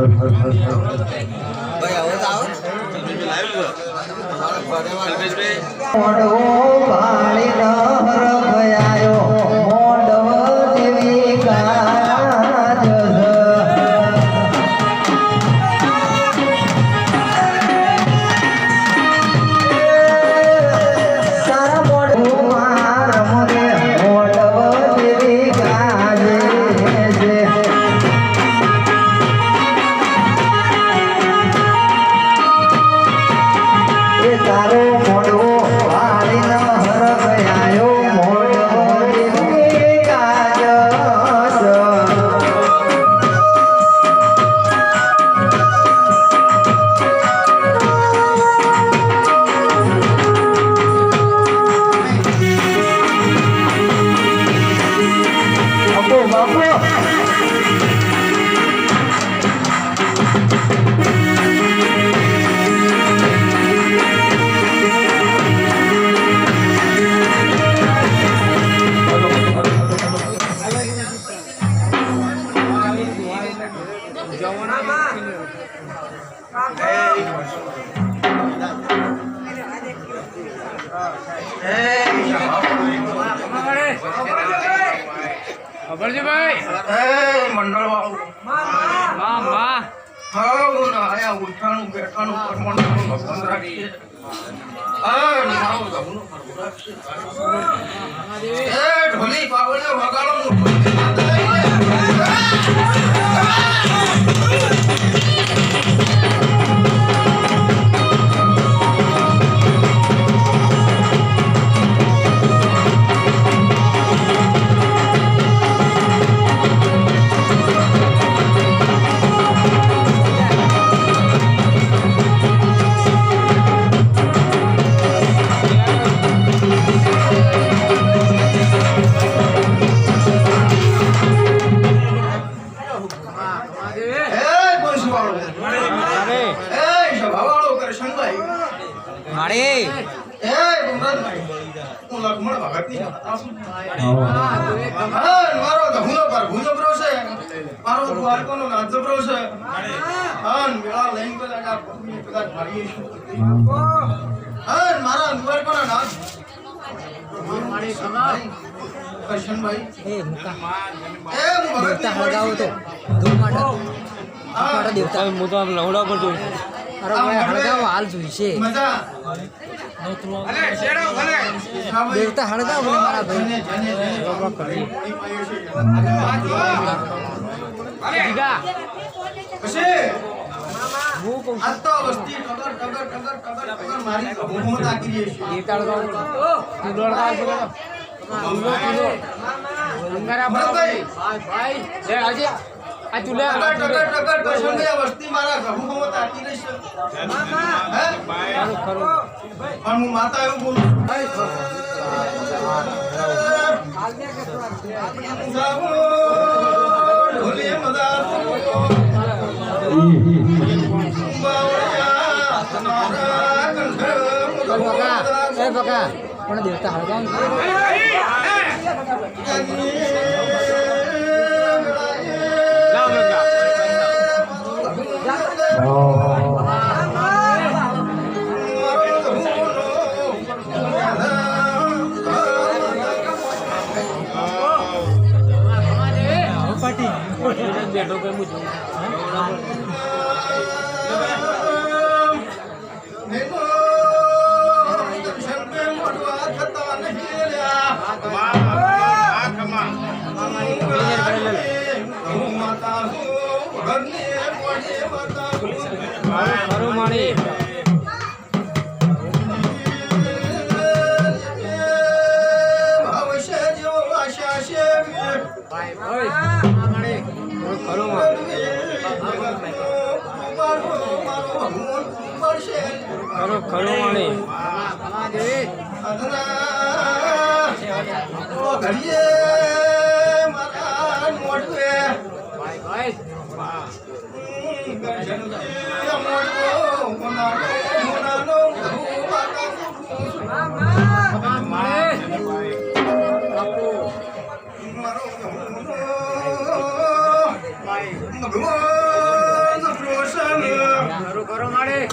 ભાઈ આવો તો આવો મોડવો ભાળી ન હરભયાયો મોડવ દેવી કાજ સારા મોડવું મારમ રે મોડવ દેવી કાજે છે એ તારો મોડવો વાળી ન હરભયાયો મોડવો દેવી કાજ બાપુ બાપુ અભરજીભાઈ મંડળ વાળું વાહ વાહ હાઉ ના આયા ઉઠાણું બેઠાણું પરમાણું ભગવાન રાખીએ આ મારો ગમનો એ ઢોલી પાવડે વગાડો મારો ધુનો પર ભૂનો બ્રો છે મારો દ્વારકોનો નાજો બ્રો છે હાન મેળા લઈને પેલા પગની પેલા ભારી હાન મારા દ્વારકોના નાજ મારી ખમા કરશનભાઈ એ મુકા એ દેવતા હળગાવો તો ધૂમ માટે દેવતા હું તો આમ લવડા પર જોઉં અરે ભાઈ હળગાવો હાલ જોઈશે મજા દેવતા હળગાવો ને મારા ભાઈ દીગા પછી હું કહું આ તો વસ્તી ટગર ટગર ટગર ટગર ટગર મારી ભૂમો તાકી રહી છે દેવતા હળગાવો તું હળગાવો અંગારા ભાઈ ભાઈ લે આજે આ ચૂલે ટગર ટગર ટગર કરશનભાઈ આ વસ્તી મારા ભૂમો તાકી રહી છે હે ખરું પણ હું માતા એવું બોલું ઢોલી મદા એ બકા પણ દેવતા હળગાવો બેઠો કે હું જોઉં ખરું માણી ખરું ખરું માણી ભગવાન કરો મારે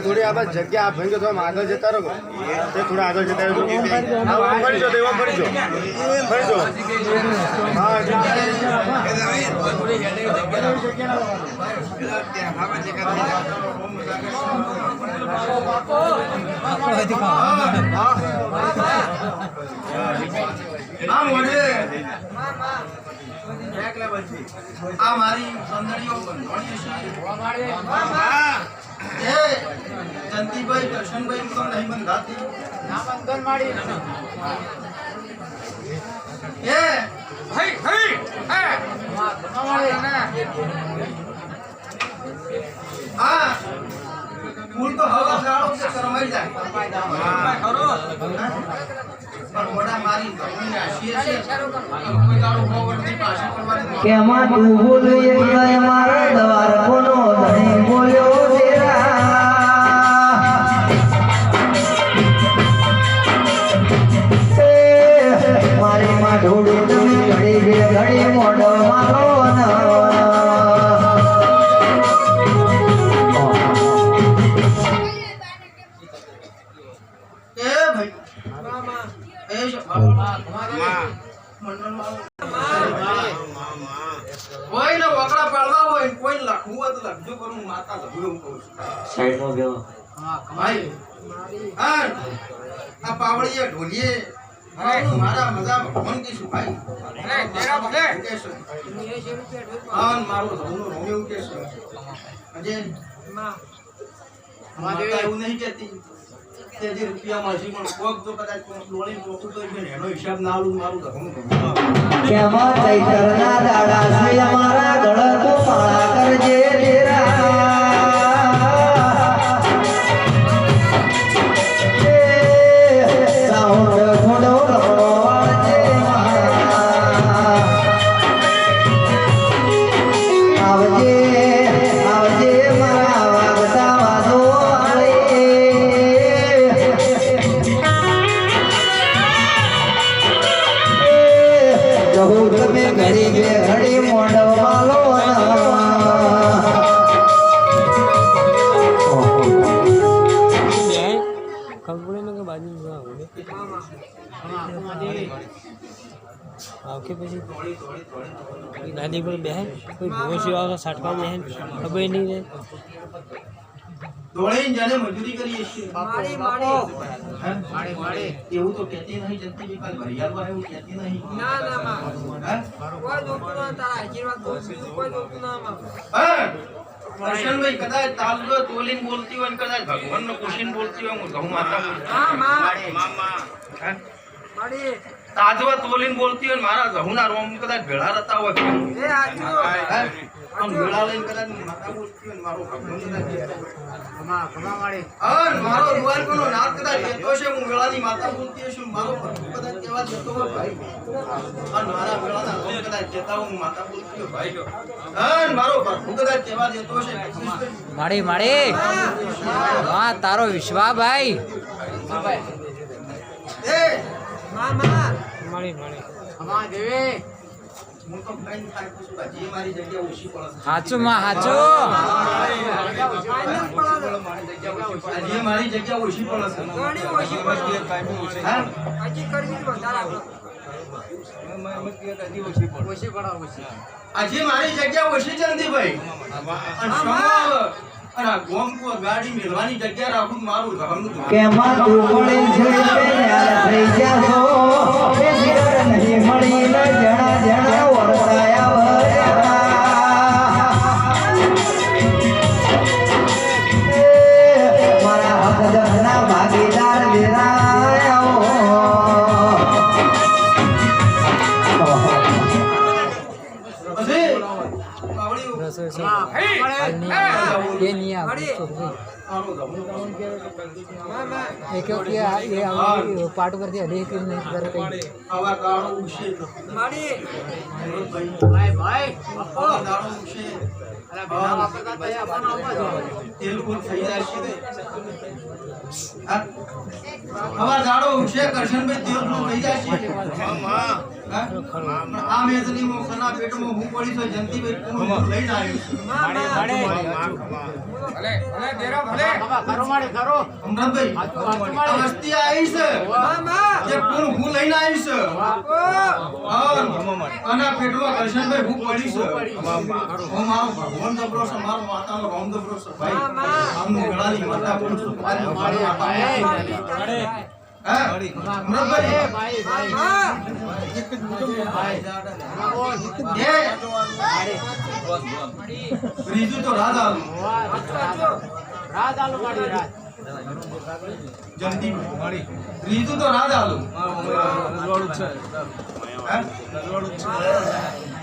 થોડી આપણે જગ્યા ભાઈ તો આગળ જતા રહો તે થોડા આગળ જતા રહો ફરી જો દેવા ફરી જો હા આ મારી સંદડીઓ જંતીભાઈ કરશનભાઈ તો નહીં બંધાતી ના બંધન માડી એ હઈ હઈ આ ફૂલ તો હવા ગાળો છે કરમાઈ જાય ખરો પણ મોડા મારી ધમની આશીએ છે કોઈ ગાળો હોવડની પાછી કરવાની કેમાં તું બોલું મારા દ્વાર કોનો ધણી બોલ્યો મારી માં ઢોળું તમે ઘડી ઘડી મોઢો મારો કોઈને વકડા પાડવા હોય કોઈ લખવું હોય તો લખજો કરું માતા લખું એવું કહું છું સાઈડમાં ગયો ભાઈ આ પાવડીએ ઢોલીએ મારા મજા ભગવાન કીશું ભાઈ તેરા ભલે હા મારું ધમનું રોમ એવું કહેશું અજય મારે એવું નહીં કહેતી તે જે રૂપિયા મળશે પણ કોક જો કદાચ લોણી પોકું તો એનો હિસાબ ના આલું મારું ધમનું કેમાં ચૈતરના દાડા છે અમારા ગળ તો માળા કરજે તેરા સાઉન્ડ થોડો રમવાજે આવજે આવજે મારા વાગતા વાદો તમે ઘડી બે ઘડી મોઢવા લો ખબર પડે ને કે બાજુ આવકે પછી થોડી થોડી થોડી કોઈ ગાદી પર બેહે કોઈ ભોંસી આવે સાટકા બેહે ખબર નહીં રહે દોડીને જાણે મજૂરી કરીએ છીએ માડી માડી હે? એવું તો કહેતી નહીં જનતી બી કાલ ભરિયાળમાં એવું કહેતી નહીં ના ના માં હે? કોઈ જોતું ના તારા આશીર્વાદ જોતું કોઈ જોતું ના માં હે? કરશનભાઈ કદાચ તાલજો તોલીને બોલતી હોય ને કદાચ ભગવાનનો પૂછીને બોલતી હોય હું ઘઉં માતા બોલતી હા માં હે? માડી તાજવા તોલીને બોલતી હોય ને મારા ઘઉંના રોમ કદાચ ભેળા રહેતા હોય એ હાચું હે? આમ ભેળા લઈને કદાચ માતા બોલતી હોય ને મારો ભગવાન કદાચ કહેતો હોય. હા, ને મારો રૂવાલકોનો નાદ કદાચ કહેતો છે હું વેળાની માતા બોલતી હશું મારો પ્રભુ કદાચ કહેવા જતો હોય ભાઈ અને મારા વેળાના રોમ કદાચ કહેતા હોય હું માતા બોલતી હોય ભાઈ હા, ને મારો પ્રભુ કદાચ કહેવા જતો છે માડી માડી હા તારો વિશ્વા ભાઈ એ માં મળી મળી હું તો કઈ થાય પૂછું કે જે મારી જગ્યા ઓછી પડે છે. હાચું માં હાચું જે મારી જગ્યા ઓછી પડે છે. ઘણી ઓછી પડે. હા? હજી કરવી જ વધારે આપણે. આજે મારી જગ્યા ઓછી છે નંદીભાઈ અને સમો અને આ ગોમકો ગાડી મેળવાની જગ્યા રાખું તો મારું ઘરનું ધોરણ. કેમાં દુબળી છે ન્યાર થઈ જાશો એ જીવન નહીં મળી ને જણા જણા વરસાયા વર્યા. મારા હકદરના ભાગીદાર વેરાયો પછી બાવળીઓ એ નહીં આવે મારું ઘરનું માં માં એ પાટ પરથી અઢી કિલો નહીં કરે કઈ આવા ગાળો ઉછે માડી આવા ગાળો ઉછે તેલ કુલ થઈ જાય છે હા? આવા ગાળો ઉછે કરશનભાઈ તેલ કુલ થઈ જાય છે હા? આ મેજની મોખના પેટમાં હું પડી તો જંતીભાઈ કોણ લઈને આવ્યું છે અમરતભાઈ આ વસ્તી આવી છે જે કોણ હું લઈને આવી છે આના પેટમાં કરશનભાઈ હું પડી છે હું મારો ભગવાન દબરો છે મારો માતાનો રોમ દબરો છે ભાઈ આમનું ગળાની માતા બોલું છું મારી માતા હે અમરતભાઈ ત્રીજું તો રાધાનું જંતીભાઈ ત્રીજું તો રાધાનું હે?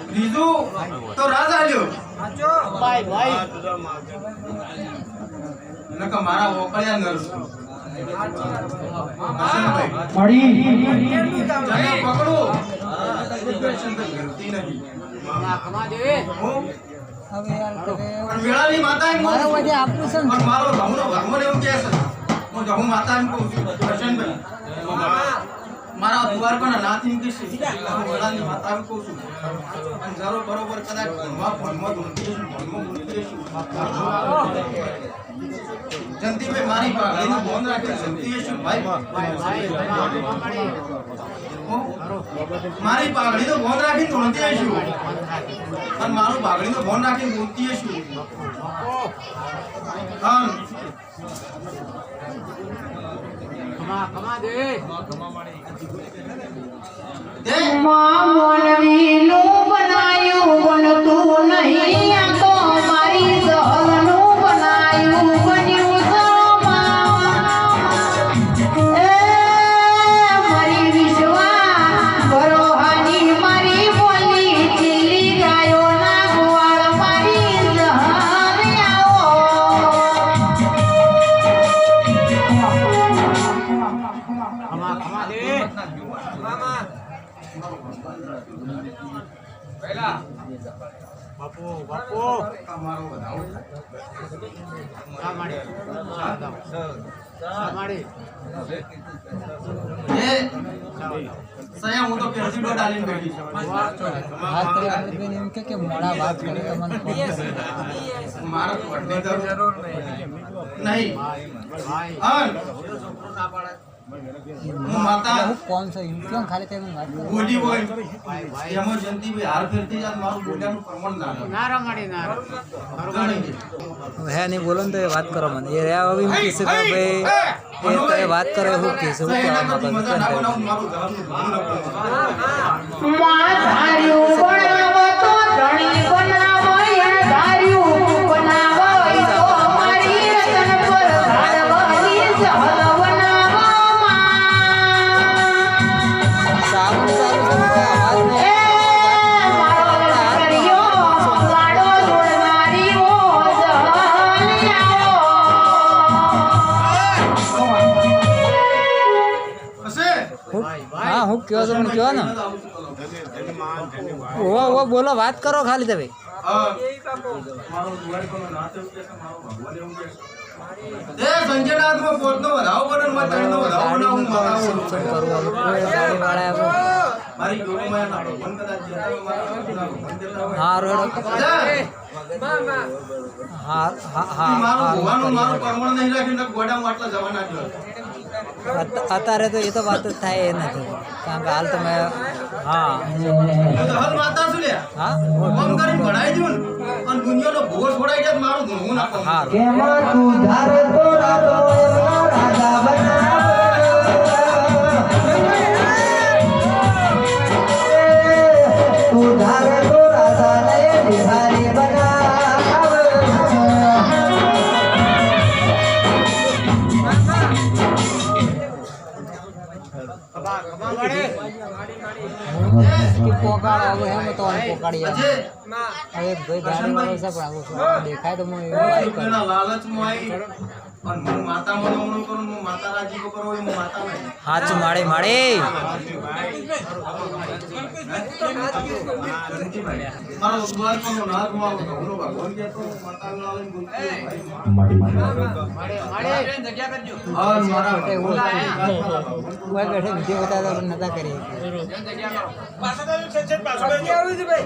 ત્રીજું તો રાધા લ્યો નકા મારા ઓકળ્યા નર્સ મળી જને પકડો ગલતી નહીં હું? પણ વેળાની માતા એમ કહું છું. પણ મારો ઘઉંનો ભગવાન એવું કહે છે હું ઘઉં માતા એમ કહું છું કરશનભાઈ મારા દ્વારકાના નાથ એમ કહેશે હું વેળાની માતા એમ કહું છું અને જરો બરોબર કદાચ ભણમાં ધૂમતી હશું ભણમાં ભૂલતી હશું જંતીભાઈ મારી પાઘડીનું બોન રાખી જંતી હશું ભાઈ મારી પાઘડીનો બોન રાખીને ધૂણતી હશું અને મારું પાઘડીનો બોન રાખીને બોલતી હશું મોનવીનું બનાયું બનતું નહીં આ તો મારી દહલનું બનાયું બન્યું એ મારી વિશ્વા ભરોહાની મારી બોલી દિલ્હી ગાયોના ગોવાળ મારી મારો વધાવો સયા હું તો પેરસી ડોટ આલીને બેઠી છું કે મોડા વાત કરે તો મને મારા પટની જરૂર નહીં હા હું માતા હું કોણ છે એમ કેમ ખાલી તમે વાત કરો બોલી હોય એમાં જયંતિભાઈ હાર ફેરતી જાત મારું બોલ્યાનું પ્રમાણ ના રહે. હે નહીં બોલો ને તો એ વાત કરો મને એ રહ્યા હવે એમ કહેશે કે ભાઈ એ તો એ વાત કરે શું કહેશે શું કહેવા માંગે છે મજા કેમ ના કહે? બનાવું મારું ધર્મનું ભૂલ ન કરું. સારું ચાલુ છે કોઈ અવાજ નહીં. હશે? હા હું કયો છો પણ કયો ને ઓ બોલો વાત કરો ખાલી તમે હા. મારો દ્વારકાનો નાથ એવું કહે છે, મારો ભગવાન એવું કહે છે. એ સંજયનાથમાં પોતનો વધાવો પડે ને મારે તણીનો વધાવો બનાવું, માતા ગાડી બોલું. શું કરવું હવે કોઈ ગાડીવાળા આવે. મારી ગોળમાયાના ભગવાન કદાચ જતા હોય, મારા બાપુના ભગવાન જતા હોય. હા રોડ જા. હા હા ઈ હા મારું હા ભગવાનનું મારું કરી પ્રમાણ નહીં રાખીને ગોડામાં આટલા જવાના જ હોય. અત્યારે તો એ તો વાત જ થાય એ નથી કારણ કે હાલ તમે હા હું તો હલ માતા છું લ્યા. હા ફોન કરીને ભણાઈ દ્યું ને, અને દુનિયાનો ભોગો છોડાઈ જાય તો મારું ધૂણવું ના પામું. હા કેમાં તું ધારતો રાતો રાજા બનાવ તું ધારતો રાજા ને બિહારી બનાવ કે પોકાળ આવે એમ તો પોકાડી આવે. અજય, હવે ભાઈ ગાડી વાળો છે પણ આવું દેખાય તો હું એવું હું વાત કરું. રૂપિયાના લાલચમાં આવી અને હું માતા મનામણું કરું, હું માતા રાજી કરો હું માતા નહીં. હાચું માળે માળે મારો દ્વારકાનો નાથ મારો ધવલો ભગવાન કહેતો, માતાનો આવીને બોલતો, હા, મારા ભગવાન કોઈ બેઠે વિડીયો બતાવતા પણ નતા કરી બાકી આવ્યું છે ભાઈ